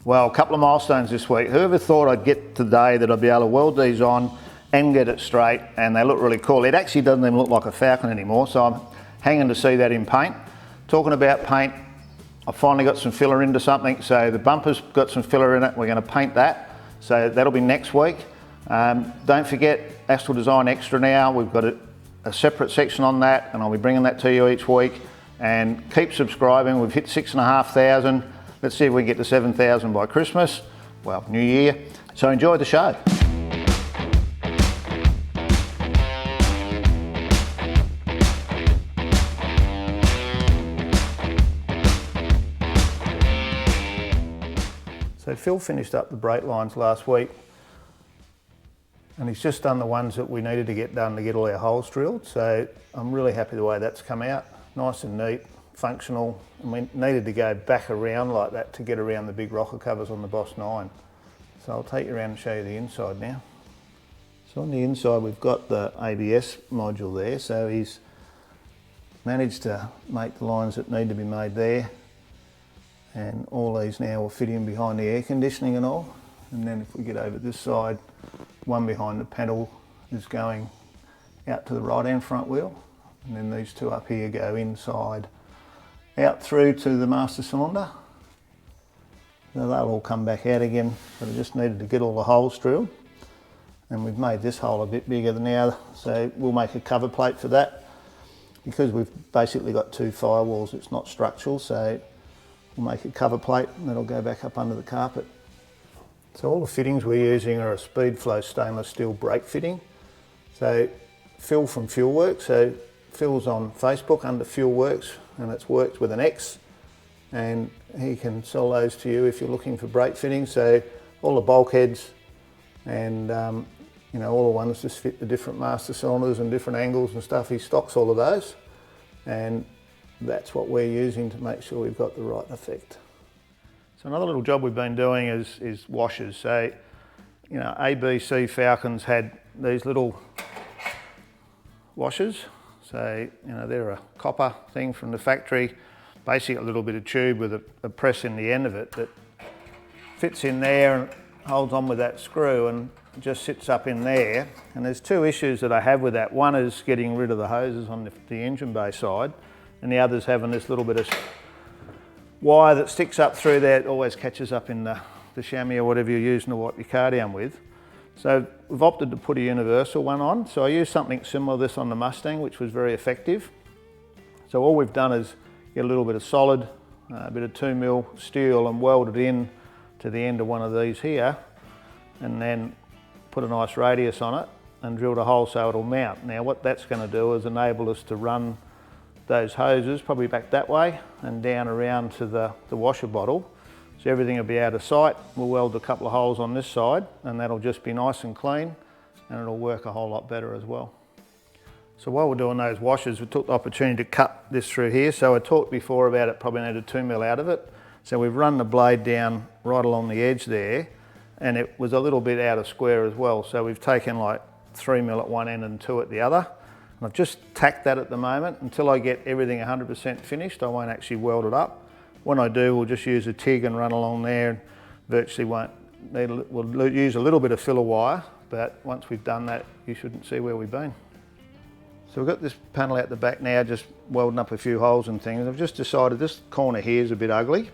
Well, a couple of milestones this week. Whoever thought I'd get today that I'd be able to weld these on and get it straight, and they look really cool. It actually doesn't even look like a Falcon anymore, so I'm hanging to see that in paint. Talking about paint, I finally got some filler into something, so the bumper's got some filler in it. We're going to paint that, so that'll be next week. Don't forget Astill Design Extra now. We've got a separate section on that, and I'll be bringing that to you each week. And keep subscribing. We've hit 6,500. Let's see if we can get to 7,000 by Christmas. Well, New Year. So enjoy the show. So Phil finished up the brake lines last week, and he's just done the ones that we needed to get done to get all our holes drilled. So I'm really happy the way that's come out. Nice and neat, functional, and we needed to go back around like that to get around the big rocker covers on the Boss 9. So I'll take you around and show you the inside now. So on the inside we've got the ABS module there, so he's managed to make the lines that need to be made there, and all these now will fit in behind the air conditioning and all. And then if we get over this side, one behind the pedal is going out to the right hand front wheel. And then these two up here go inside, out through to the master cylinder. Now they'll all come back out again, but I just needed to get all the holes drilled. And we've made this hole a bit bigger than now, so we'll make a cover plate for that. Because we've basically got two firewalls, it's not structural, so we'll make a cover plate and that'll go back up under the carpet. So all the fittings we're using are a Speedflow stainless steel brake fitting. So Phil from Fuelworks, so Phil's on Facebook under Fuelworks, and it's worked with an X, and he can sell those to you if you're looking for brake fittings. So all the bulkheads and you know, all the ones just fit the different master cylinders and different angles and stuff. He stocks all of those, and that's what we're using to make sure we've got the right effect. So another little job we've been doing is washers. So, you know, ABC Falcons had these little washers. So, you know, they're a copper thing from the factory, basically a little bit of tube with a press in the end of it that fits in there and holds on with that screw and just sits up in there. And there's two issues that I have with that. One is getting rid of the hoses on the engine bay side, and the other's having this little bit of wire that sticks up through there. It always catches up in the chamois or whatever you're using to wipe your car down with. So we've opted to put a universal one on. So I used something similar to this on the Mustang, which was very effective. So all we've done is get a little bit of solid, a bit of 2mm steel, and weld it in to the end of one of these here, and then put a nice radius on it and drilled a hole so it'll mount. Now what that's going to do is enable us to run those hoses probably back that way and down around to the washer bottle. So everything will be out of sight. We'll weld a couple of holes on this side, and that'll just be nice and clean, and it'll work a whole lot better as well. So while we're doing those washers, we took the opportunity to cut this through here. So I talked before about it probably needed 2mm out of it. So we've run the blade down right along the edge there, and it was a little bit out of square as well. So we've taken like 3mm at one end and 2 at the other. And I've just tacked that at the moment. Until I get everything 100% finished, I won't actually weld it up. When I do, we'll just use a TIG and run along there, and virtually won't need, we'll use a little bit of filler wire, but once we've done that, you shouldn't see where we've been. So we've got this panel out the back now, just welding up a few holes and things. I've just decided this corner here is a bit ugly.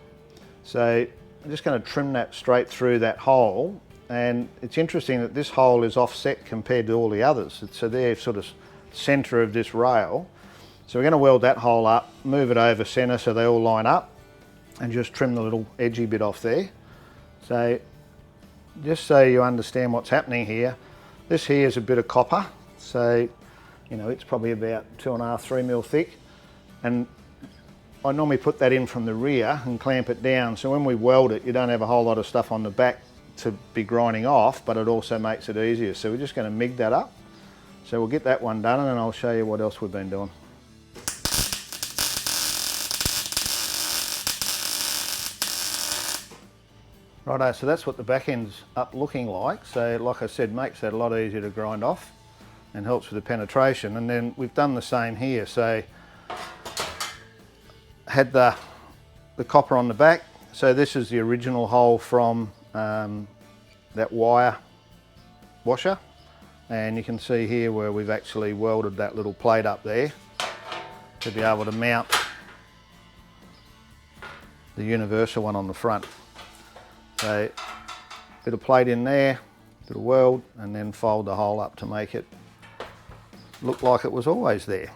So I'm just going to trim that straight through that hole. And it's interesting that this hole is offset compared to all the others. So they're sort of center of this rail. So we're going to weld that hole up, move it over center so they all line up, and just trim the little edgy bit off there. So just so you understand what's happening here, this here is a bit of copper. So, you know, it's probably about 2.5, 3mm thick. And I normally put that in from the rear and clamp it down. So when we weld it, you don't have a whole lot of stuff on the back to be grinding off, but it also makes it easier. So we're just going to MIG that up. So we'll get that one done, and then I'll show you what else we've been doing. Righto, so that's what the back end's up looking like. So like I said, makes that a lot easier to grind off and helps with the penetration. And then we've done the same here. So had the copper on the back, So this is the original hole from that wire washer, and you can see here where we've actually welded that little plate up there to be able to mount the universal one on the front. So bit of plate in there, bit of weld, and then fold the hole up to make it look like it was always there.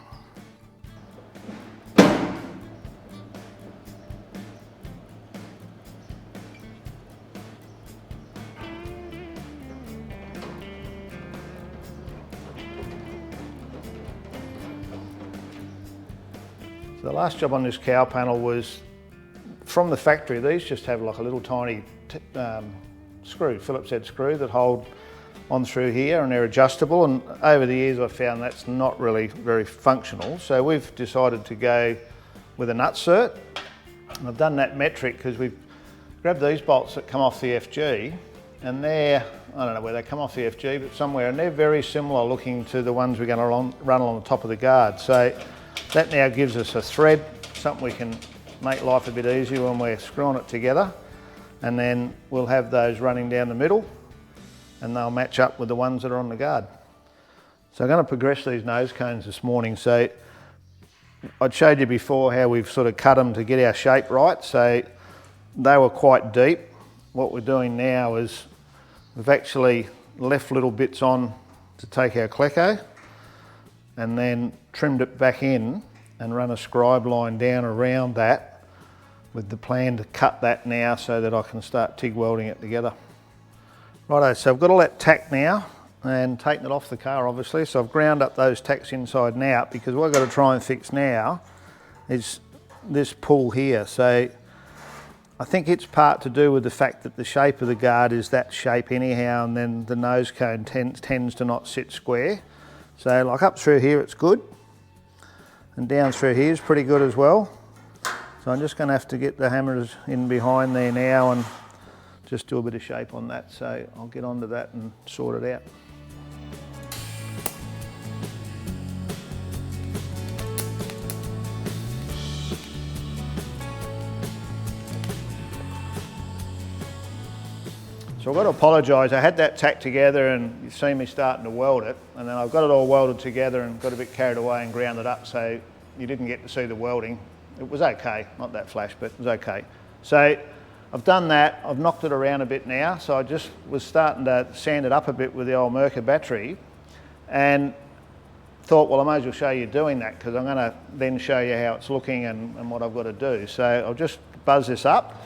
So the last job on this cowl panel was from the factory. These just have like a little tiny screw, Phillips head screw that hold on through here, and they're adjustable, and over the years I've found that's not really very functional. So we've decided to go with a nut cert, and I've done that metric because we've grabbed these bolts that come off the FG, and they're, I don't know where they come off the FG, but somewhere, and they're very similar looking to the ones we're going to run along the top of the guard. So that now gives us a thread, something we can make life a bit easier when we're screwing it together, and then we'll have those running down the middle, and they'll match up with the ones that are on the guard. So I'm going to progress these nose cones this morning. So I'd showed you before how we've sort of cut them to get our shape right. So they were quite deep. What we're doing now is we've actually left little bits on to take our cleco, and then trimmed it back in and run a scribe line down around that with the plan to cut that now so that I can start TIG welding it together. Righto, so I've got all that tack now and taken it off the car obviously, so I've ground up those tacks inside and out, because what I've got to try and fix now is this pull here. So I think it's part to do with the fact that the shape of the guard is that shape anyhow, and then the nose cone tends to not sit square. So like up through here it's good, and down through here is pretty good as well. So I'm just going to have to get the hammers in behind there now and just do a bit of shape on that. So I'll get onto that and sort it out. So I've got to apologise, I had that tacked together and you see me starting to weld it, and then I've got it all welded together and got a bit carried away and ground it up, so you didn't get to see the welding. It was okay, not that flash, but it was okay. So I've done that, I've knocked it around a bit now, so I just was starting to sand it up a bit with the old Merca battery, and thought, well, I may as well show you doing that, because I'm going to then show you how it's looking and what I've got to do. So I'll just buzz this up.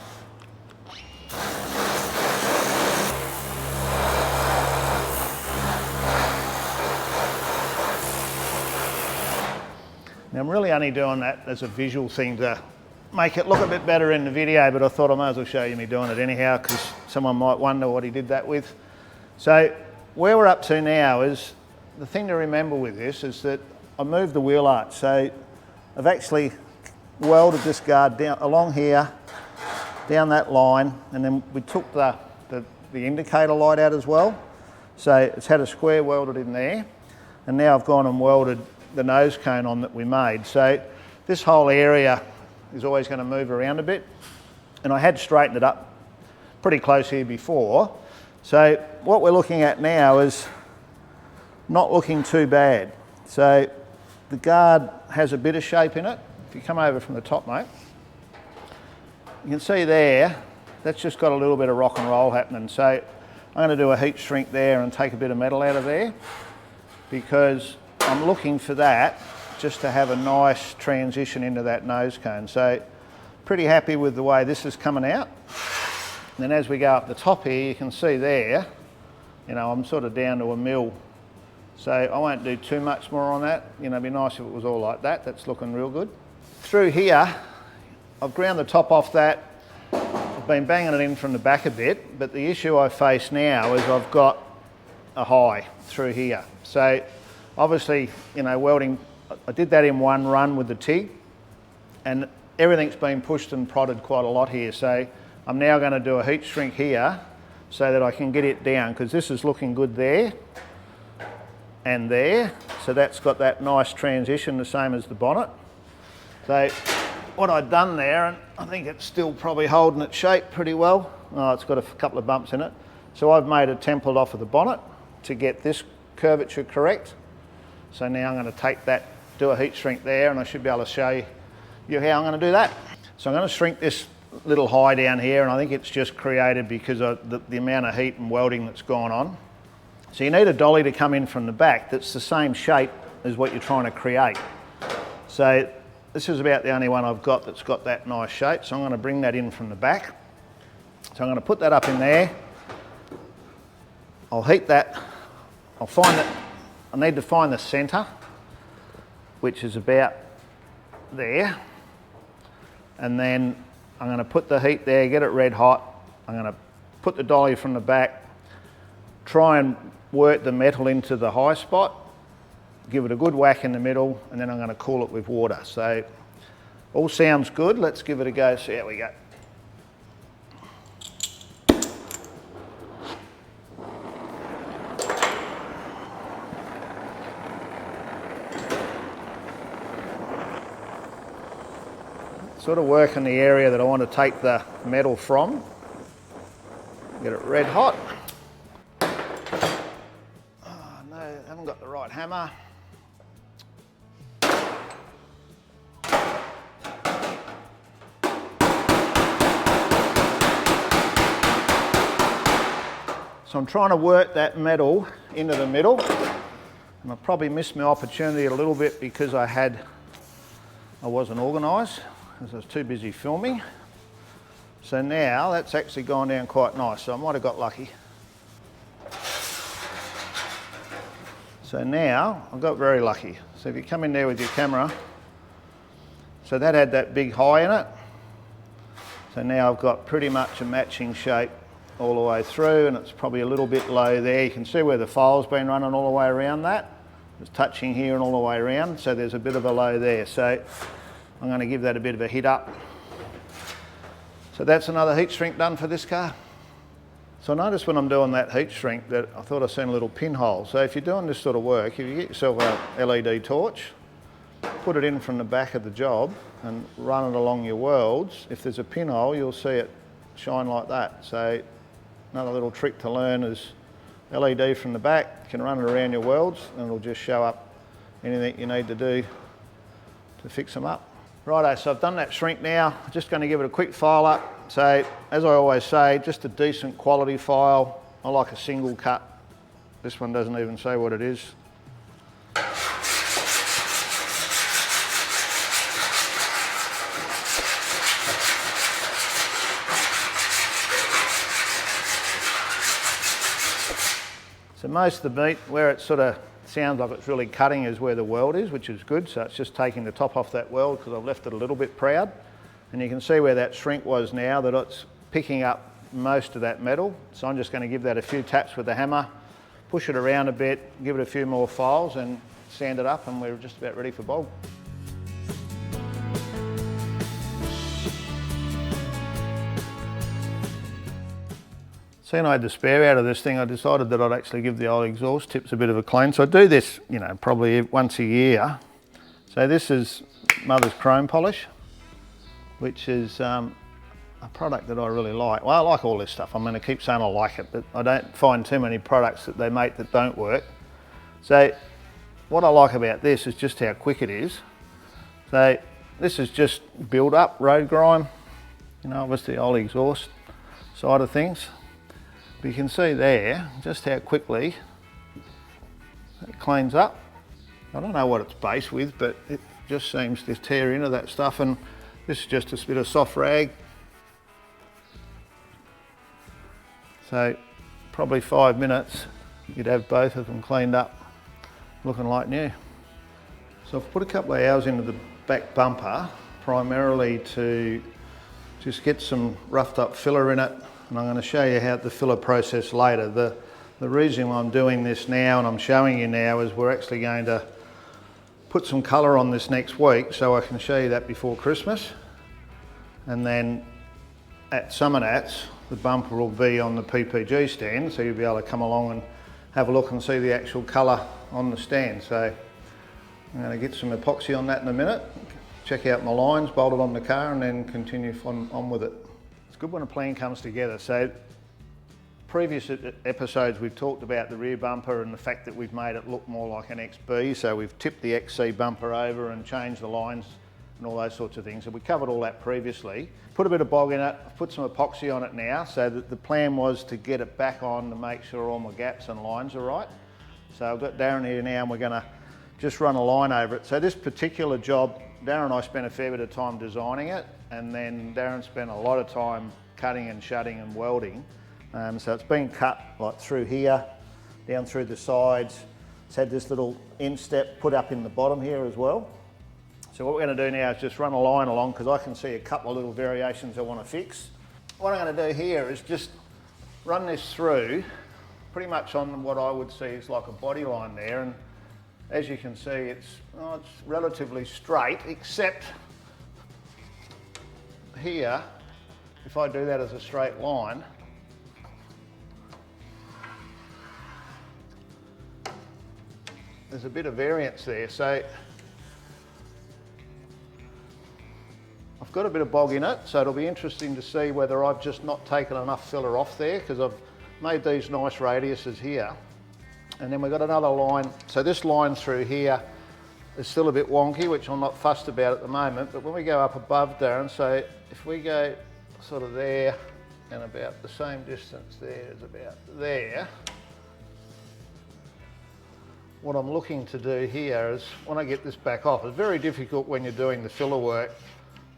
Now I'm really only doing that as a visual thing to make it look a bit better in the video, but I thought I might as well show you me doing it anyhow, because someone might wonder what he did that with. So where we're up to now is, the thing to remember with this is that I moved the wheel arch. So I've actually welded this guard down along here, down that line, and then we took the indicator light out as well. So it's had a square welded in there, and now I've gone and welded the nose cone on that we made. So this whole area is always going to move around a bit, and I had straightened it up pretty close here before. So what we're looking at now is not looking too bad. So the guard has a bit of shape in it. If you come over from the top, mate, you can see there, that's just got a little bit of rock and roll happening. So I'm going to do a heat shrink there and take a bit of metal out of there, because I'm looking for that just to have a nice transition into that nose cone. So pretty happy with the way this is coming out. And then as we go up the top here, you can see there, you know, I'm sort of down to a mil. So I won't do too much more on that. You know, it'd be nice if it was all like that. That's looking real good. Through here, I've ground the top off that. I've been banging it in from the back a bit, but the issue I face now is I've got a high through here. So obviously, you know, welding, I did that in one run with the TIG, and everything's been pushed and prodded quite a lot here. So I'm now going to do a heat shrink here so that I can get it down, because this is looking good there and there. So that's got that nice transition, the same as the bonnet. So what I'd done there, and I think it's still probably holding its shape pretty well. Oh, it's got a couple of bumps in it. So I've made a template off of the bonnet to get this curvature correct. So now I'm going to take that, do a heat shrink there, and I should be able to show you how I'm going to do that. So I'm going to shrink this little high down here, and I think it's just created because of the amount of heat and welding that's gone on. So you need a dolly to come in from the back that's the same shape as what you're trying to create. So this is about the only one I've got that's got that nice shape, so I'm going to bring that in from the back. So I'm going to put that up in there. I'll heat that. I'll find that I need to find the centre, which is about there, and then I'm going to put the heat there, get it red hot. I'm going to put the dolly from the back, try and work the metal into the high spot, give it a good whack in the middle, and then I'm going to cool it with water. So all sounds good. Let's give it a go, see how we go. Sort of work in the area that I want to take the metal from. Get it red hot. Oh no, I haven't got the right hammer. So I'm trying to work that metal into the middle, and I probably missed my opportunity a little bit because I wasn't organised, because I was too busy filming. So now that's actually gone down quite nice, so I might have got lucky. So now I got very lucky. So if you come in there with your camera, so that had that big high in it. So now I've got pretty much a matching shape all the way through, and it's probably a little bit low there. You can see where the file's been running all the way around that. It's touching here and all the way around, so there's a bit of a low there. So I'm going to give that a bit of a hit up. So that's another heat shrink done for this car. So I noticed when I'm doing that heat shrink that I thought I seen a little pinhole. So if you're doing this sort of work, if you get yourself a LED torch, put it in from the back of the job and run it along your welds, if there's a pinhole, you'll see it shine like that. So another little trick to learn is LED from the back, you can run it around your welds and it'll just show up anything you need to do to fix them up. Righto, so I've done that shrink now. I'm just going to give it a quick file up. So, as I always say, just a decent quality file. I like a single cut. This one doesn't even say what it is. So most of the meat, where it sort of sounds like it's really cutting, is where the weld is, which is good. So it's just taking the top off that weld because I've left it a little bit proud. And you can see where that shrink was now, that it's picking up most of that metal. So I'm just going to give that a few taps with the hammer, push it around a bit, give it a few more files and sand it up, and we're just about ready for bulb. Seeing I had the spare out of this thing, I decided that I'd actually give the old exhaust tips a bit of a clean. So I do this, you know, probably once a year. So this is Mother's Chrome Polish, which is a product that I really like. Well, I like all this stuff. I'm going to keep saying I like it, but I don't find too many products that they make that don't work. So what I like about this is just how quick it is. So this is just build up road grime, you know, obviously the old exhaust side of things. But you can see there just how quickly it cleans up. I don't know what it's based with, but it just seems to tear into that stuff, and this is just a bit of soft rag. So probably 5 minutes you'd have both of them cleaned up, looking like new. So I've put a couple of hours into the back bumper, primarily to just get some roughed up filler in it. And I'm going to show you how the filler process later. The reason why I'm doing this now and I'm showing you now is we're actually going to put some colour on this next week, so I can show you that before Christmas. And then at Summernats, the bumper will be on the PPG stand, so you'll be able to come along and have a look and see the actual colour on the stand. So I'm going to get some epoxy on that in a minute, check out my lines, bolt it on the car and then continue on with it. It's good when a plan comes together. So previous episodes we've talked about the rear bumper and the fact that we've made it look more like an XB. So we've tipped the XC bumper over and changed the lines and all those sorts of things. So we covered all that previously. Put a bit of bog in it, I've put some epoxy on it now, so that the plan was to get it back on to make sure all my gaps and lines are right. So I've got Darren here now and we're gonna just run a line over it. So this particular job, Darren and I spent a fair bit of time designing it, and then Darren spent a lot of time cutting and shutting and welding. So it's been cut like through here, down through the sides. It's had this little instep put up in the bottom here as well. So what we're going to do now is just run a line along, because I can see a couple of little variations I want to fix. What I'm going to do here is just run this through pretty much on what I would see is like a body line there, and as you can see it's relatively straight, except here, if I do that as a straight line, there's a bit of variance there. So I've got a bit of bog in it, so it'll be interesting to see whether I've just not taken enough filler off there, because I've made these nice radiuses here. And then we've got another line. So this line through here is still a bit wonky, which I'm not fussed about at the moment, but when we go up above, Darren, so if we go sort of there and about the same distance there as about there, what I'm looking to do here is, when I get this back off, it's very difficult when you're doing the filler work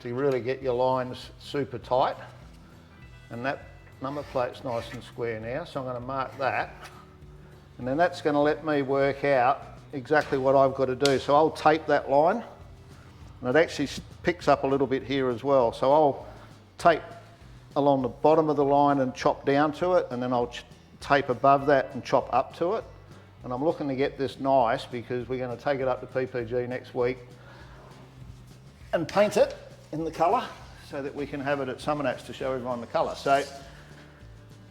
to really get your lines super tight, and that number plate's nice and square now, so I'm going to mark that, and then that's going to let me work out exactly what I've got to do. So I'll tape that line, and it actually picks up a little bit here as well, so I'll tape along the bottom of the line and chop down to it, and then I'll tape above that and chop up to it. And I'm looking to get this nice, because we're going to take it up to PPG next week and paint it in the colour so that we can have it at Summernats to show everyone the colour. So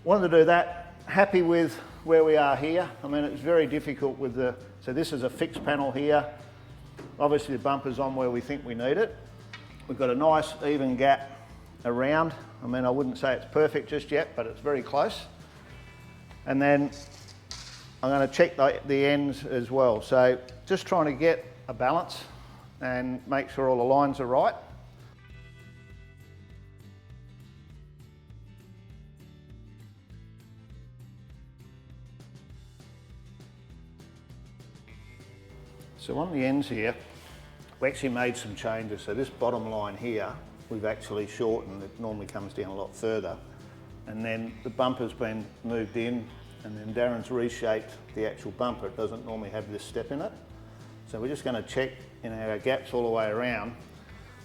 wanted to do that. Happy with where we are here. I mean, it's very difficult with the, so this is a fixed panel here. Obviously the bumper's on where we think we need it. We've got a nice even gap around. I mean, I wouldn't say it's perfect just yet, but it's very close. And then I'm going to check the ends as well. So just trying to get a balance and make sure all the lines are right. So on the ends here, we actually made some changes. So this bottom line here, we've actually shortened. It normally comes down a lot further. And then the bumper's been moved in, and then Darren's reshaped the actual bumper. It doesn't normally have this step in it. So we're just going to check our gaps all the way around.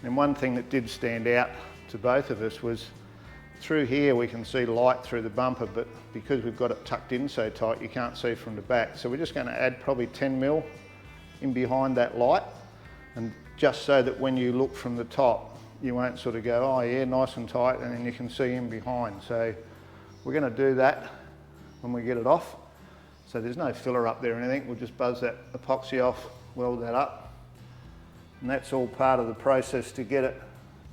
And one thing that did stand out to both of us was through here we can see light through the bumper, but because we've got it tucked in so tight you can't see from the back. So we're just going to add probably 10 mil in behind that light, and just so that when you look from the top you won't sort of go, oh yeah, nice and tight, and then you can see in behind. So we're going to do that when we get it off. So there's no filler up there or anything, we'll just buzz that epoxy off, weld that up, and that's all part of the process to get it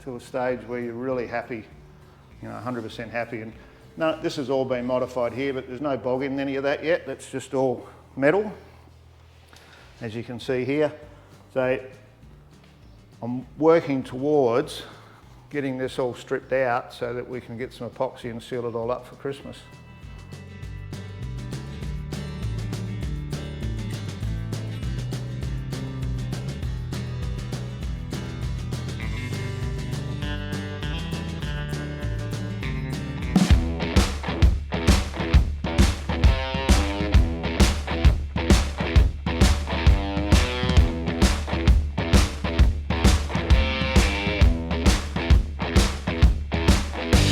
to a stage where you're really happy, you know, 100% happy. And no, this has all been modified here, but there's no bog in any of that yet. That's just all metal, as you can see here. So I'm working towards getting this all stripped out so that we can get some epoxy and seal it all up for Christmas.